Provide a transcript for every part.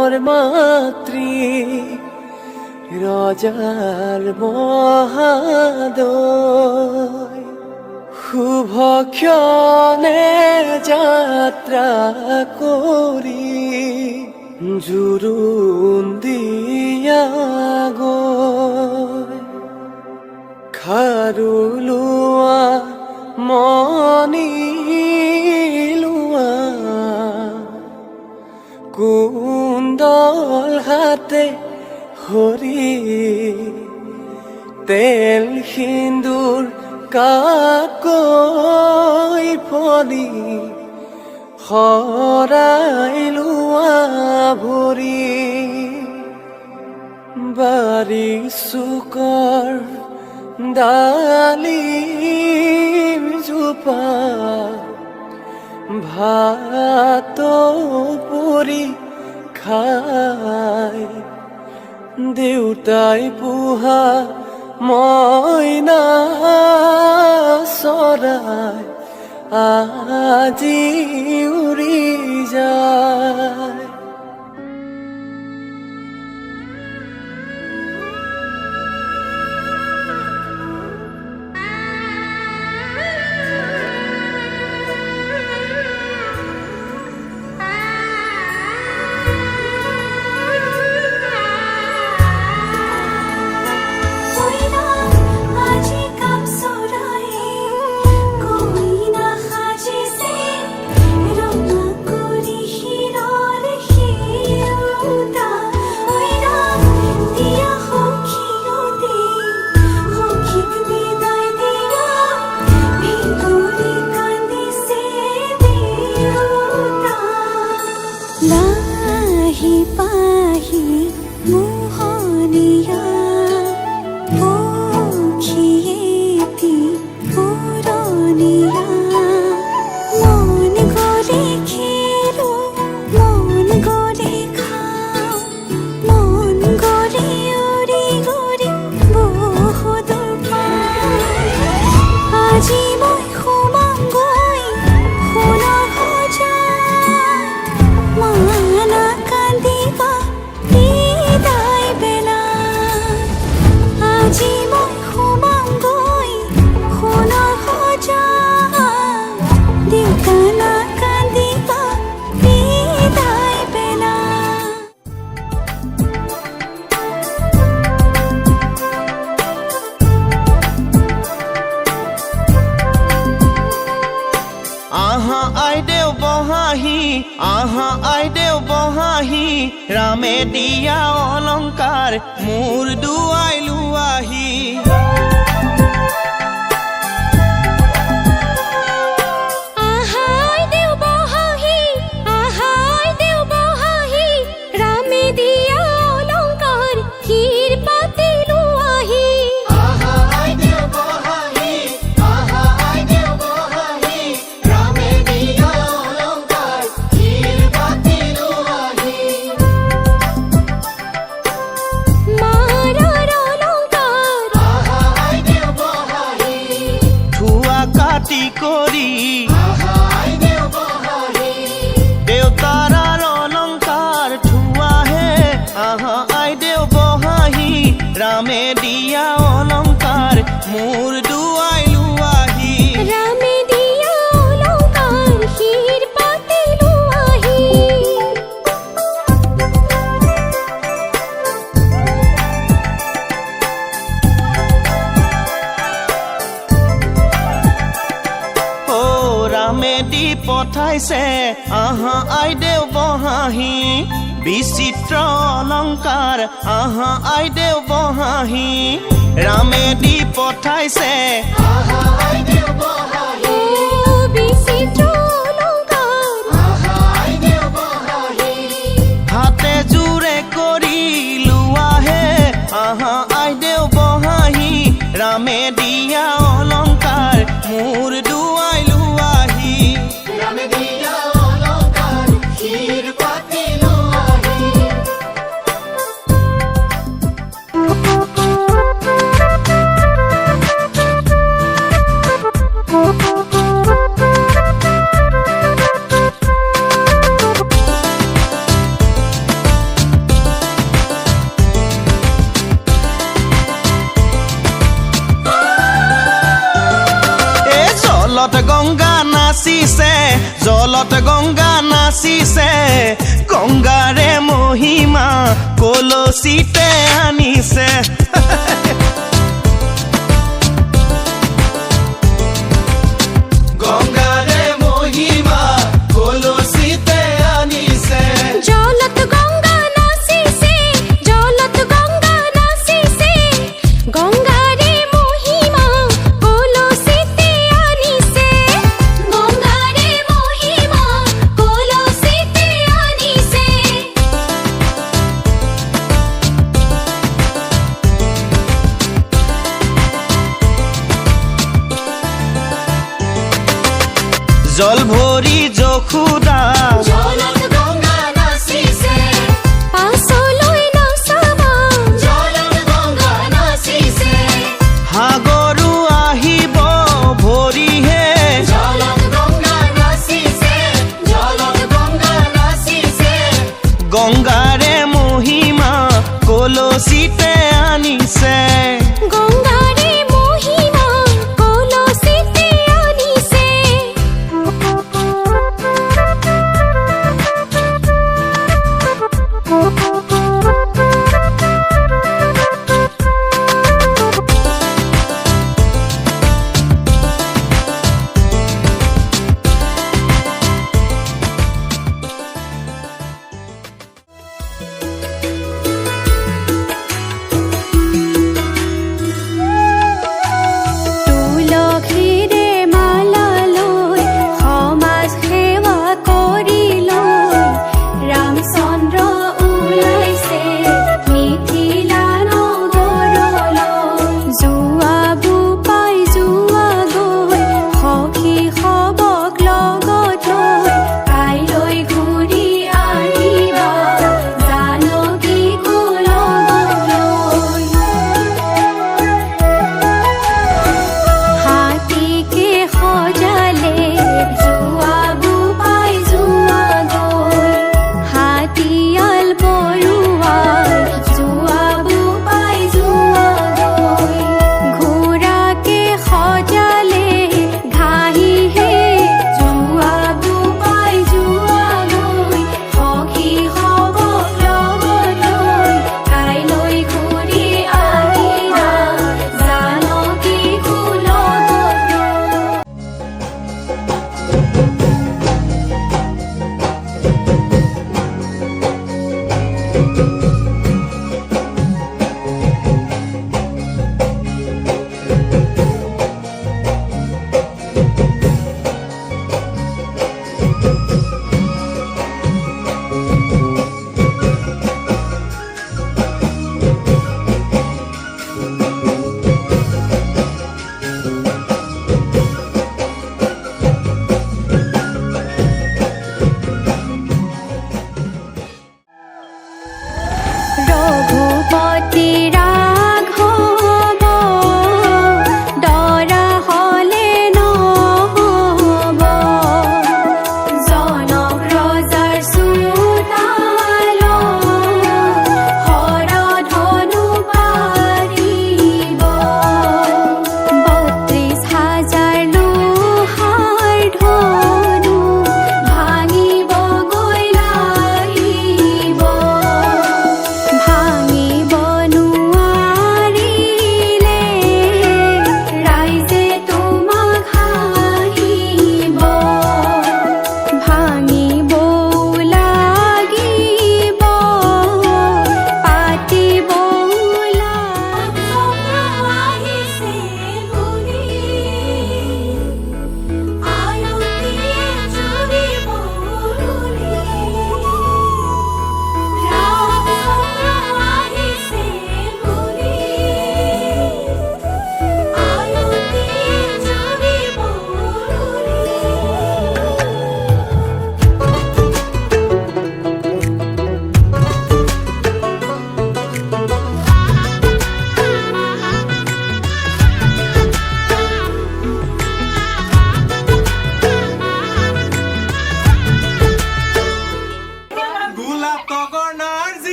মৰ মাতৃ ৰজাৰ মহাদয় শুভ ক্ষণে যাত্ৰা কৰি জুৰুন দিয়া গৈ খাৰু লোৱা মনি লোৱা কুণ্ডল হাতে হৰি তেল সিন্দুৰ কাকৈ ফলি শৰাই লোৱা ভৰি বাৰী চুকৰ ডালিম জোপা ভাত পুৰি খাই দেউতাই পোহা মইনা চৰাই আজি উৰি যায় আহা আইদেউ বহাহি ৰামে দিয়া অলংকাৰ মোৰ দুৱাই লোৱাহি ৰামে দিয়া অলংকাৰ মোৰ দুয়াই লুয়াহি ৰামে দিয়া অলংকাৰ ক্ষীৰ পাতে লুয়াহি ও ৰামে দি পঠাইছে আহা আইদেউ বহাহি বিচিত্ৰ অলংকাৰ আহা আইদেউ বহাহি ৰামে দি পঠাইছে আহা আইদেউ বহাহি বিচিত্ৰ অলংকাৰ আহা আইদেউ বহাহি হাতে জোৰে কৰি লোৱাহে আহা আইদেউ বহাহি ৰামে দিয়া অলংকাৰ মোৰ দুৱাই লোৱাহি ৰামে দিয়া অলংকাৰ ক্ষীৰ পাতে জলত গংগা নাচিছে গংগাৰে মহিমা কলচিতে আনিছে গংগাৰে মহিমা কলচিতে আনিছে জলত গঙ্গা নাচিছে জলত গঙ্গা নাচিছে গঙ্গাৰে মহিমা কলচিতে আনিছে গঙ্গাৰে মহিমা কলচিতে আনিছে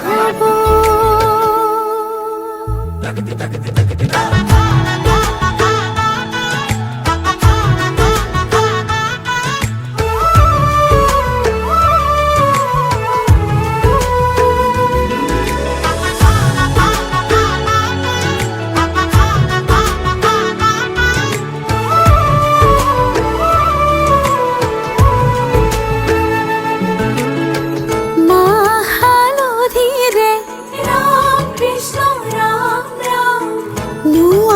হব মা হালো ধীরে রাম কৃষ্ণ রাম রাম নূর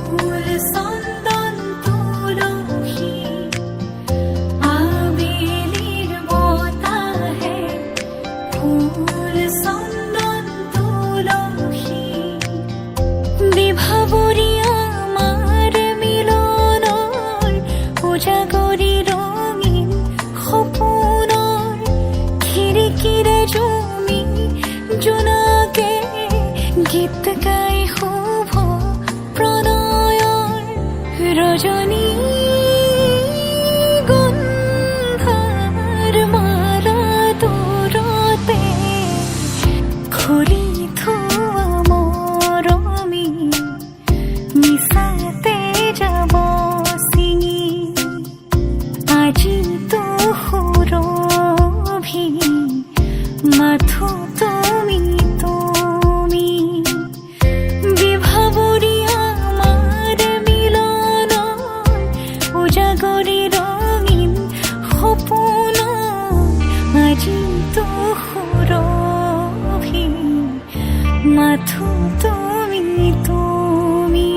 ফুল চন্দন তুলসী আবেলির বতাহে ফুল চন্দন তুলসী বিভাবৰী আমাৰ মিলনৰ উজাগৰি ৰঙীন সপোনৰ খিৰিকীৰে জমি জোনাকে গীত গাই শুভ প্ৰণয়ৰ ৰজনী গন্ধাৰ মালা দূৰতে খুলি থোৱা মৰমী মিছাতে যাব ছিঙি আজি তো সুৰভি মাথো তুমি তুমি বিভাবৰী আমাৰ মিলনৰ উজাগৰি ৰঙীন সপোন আজি তো সুৰভি মাথো তুমি তুমি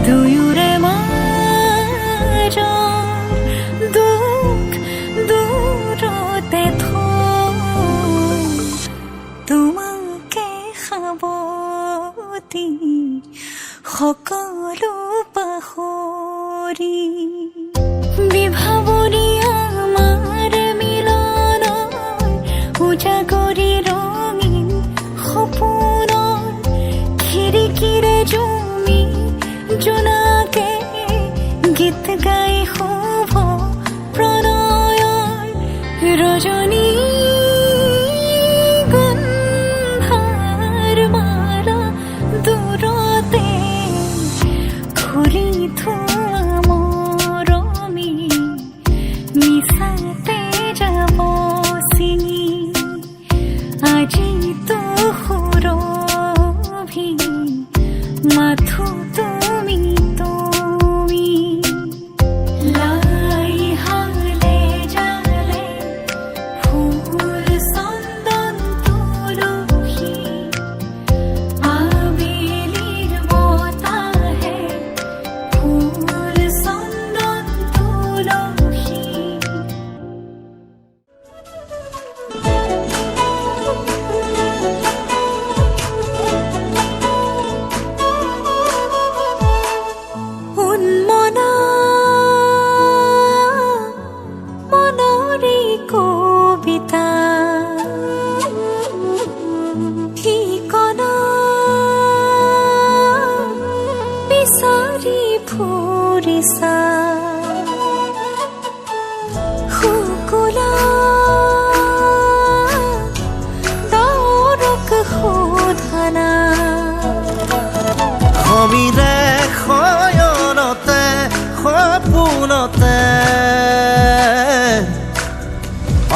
দুয়োৰে মাজৰ দুখ দূৰতে থৈ তোমাকে সাৱটি সকলো পাহৰি বিভাবৰী আমাৰ মিলনৰ উজাগৰি ৰঙীন সপোনৰ খিৰিকীৰে জমি জোনাকে গীত গাই শুভ প্ৰণয়ৰ ৰজনী গন্ধাৰ মালা দূৰতে খুলি থোৱা মৰমী মিছাতে যাব ছিঙি আজি তো সুৰভি মাথো তুমি তুমি লাই হালে জালে ফুল চন্দন তুলসী আবেলিৰ বতাহে ফুল চন্দন তুলসী উন্মনা মনৰে কবিতা ঠিকনা বিচাৰি ফুৰিছা শুকুলা দৰক শোধনা সমীৰে শয়নতে সপোনতে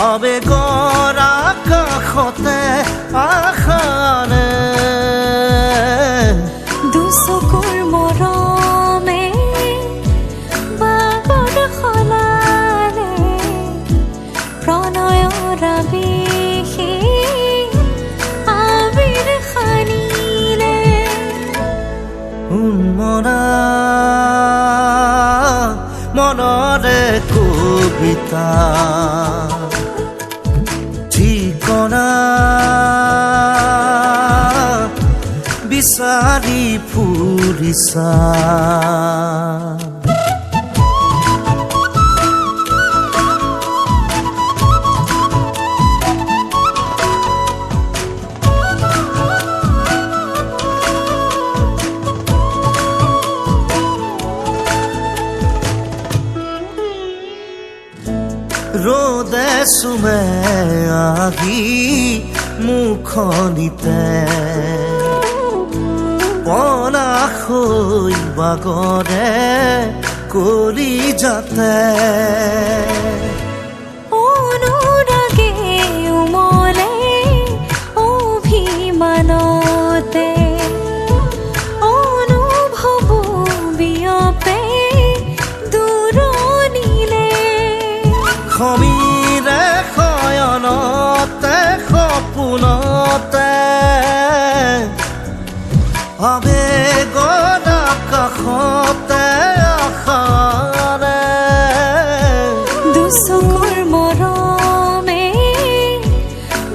আবেগৰ আকাশতে আশানে দুচকুৰ মৰমে বাগৰ সলালে প্ৰণয়ৰ আবেশে আবিৰ সানিলে উন্মনা মনৰে কবিতা ঠিকনা বিচাৰি ফুৰিছা ৰ'দে চুমে আহি মুখনিতে পলাশৈ বাগৰে কলি যাতে অনুৰাগে উমলে অভিমানতে অনুভৱ বিয়পে দূৰণিলে সমীৰে শয়নতে সপোনতে আবেগৰ আকাশতে আশাৰে দুচকুৰ মৰমে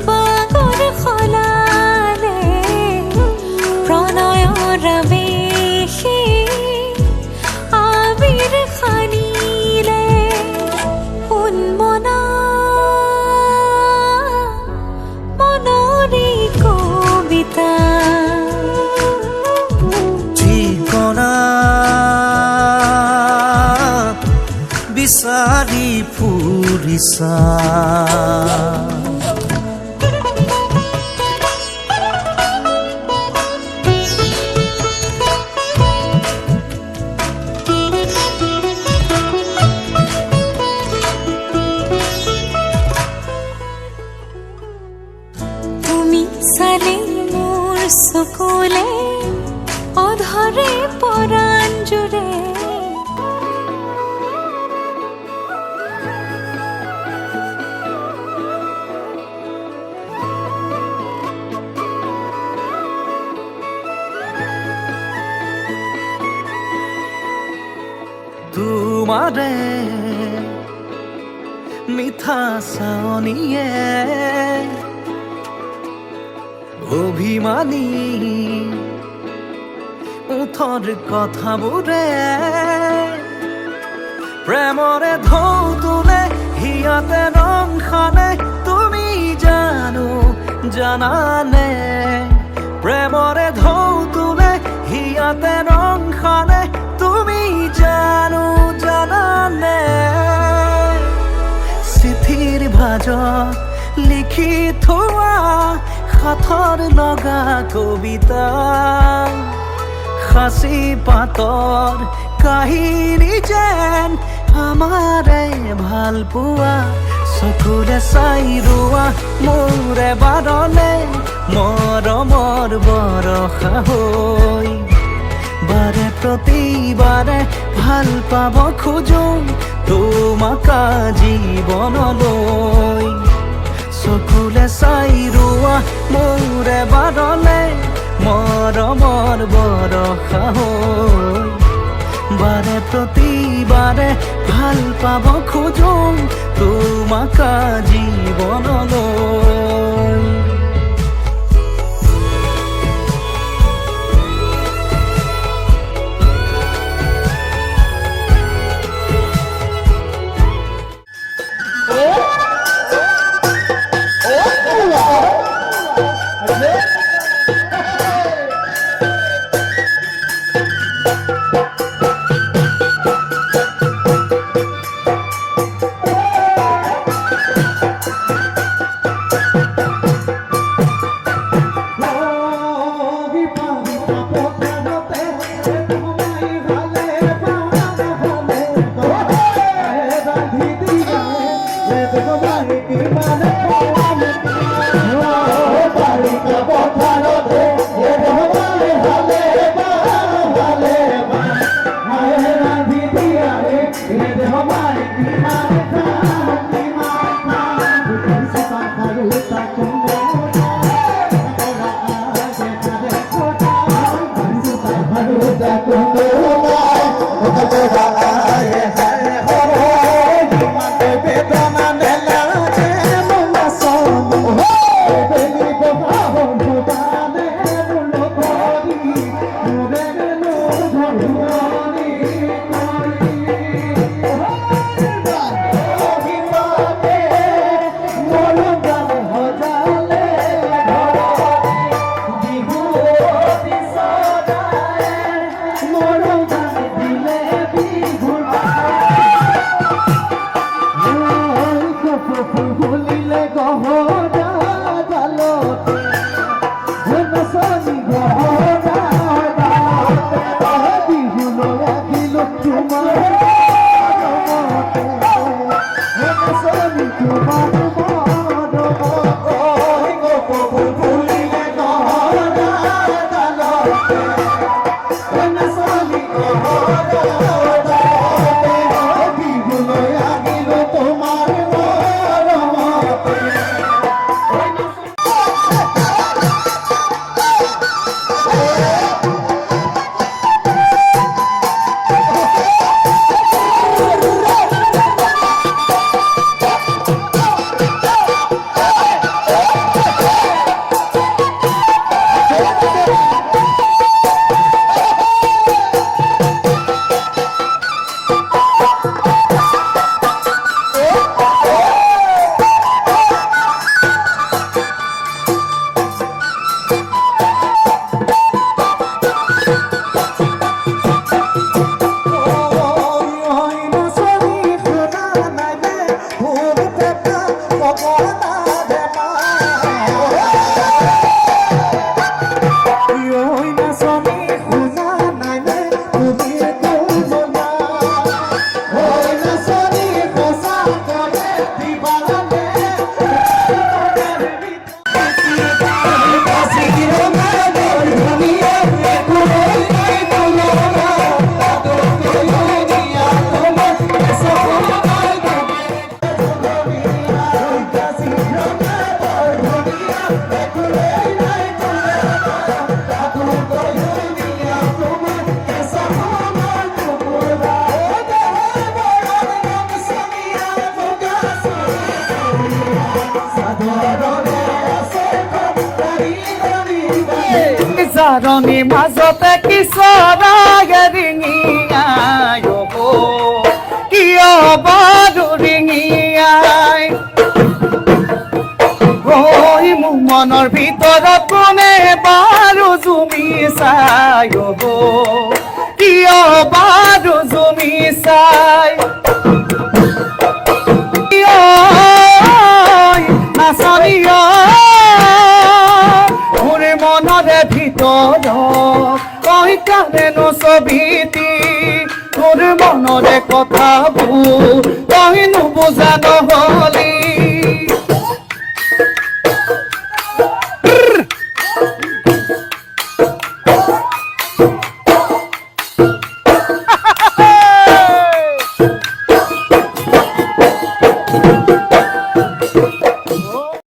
বাগৰ সলালে প্ৰণয়ৰ আৱেশে আবিৰ সানিলে উন্মনা মনৰে কবিতা ঠিকনা বিচাৰি ফুৰিছা তুমি চালে মোৰ চকুলে অধৰে পৰাণ জুৰে তোমাৰে মিঠা চাৱনিয়ে অভিমানী ওঠৰ কথাবোৰে প্ৰেমৰে ঢৌ তোলে হিয়াতে ৰং সানে তুমি জানো জানানে প্ৰেমৰে ঢৌ তোলে হিয়াতে ৰং সানে তুমি জানো জানানে চিঠিৰ ভাজত লিখি থোৱা সাথৰ লগা কবিতা সাঁচি পাতৰ কাহিনী যেন আমাৰে ভাল পোৱা চকুৰে চাই ৰোৱা মোৰে বাৰলে মৰমৰ বৰষা হৈ বাৰে প্ৰতিবাৰে ভাল পাব খোজো তোমাক জীৱনলৈ চকুলে চাই ৰোৱা মোৰে বাৰলে মৰমৰ বৰষা হৈ বাৰে প্ৰতিবাৰে ভাল পাব খোজো তোমাক জীৱনলৈ Bye. বাৰণী মাজতে কিশোৰাগে ৰিঙিয়াই কিয় বাৰু ৰিঙিয়াই ঐ মোৰ মনৰ ভিতৰত কোনে বাৰু জুমি চাই কিয় বাৰু জুমি চাই নাচনীয় মোৰ মনৰে ভিতৰত তই কানেনো ছবিটি তোৰ মনৰে কথাবোৰ তই নুবুজা নহলি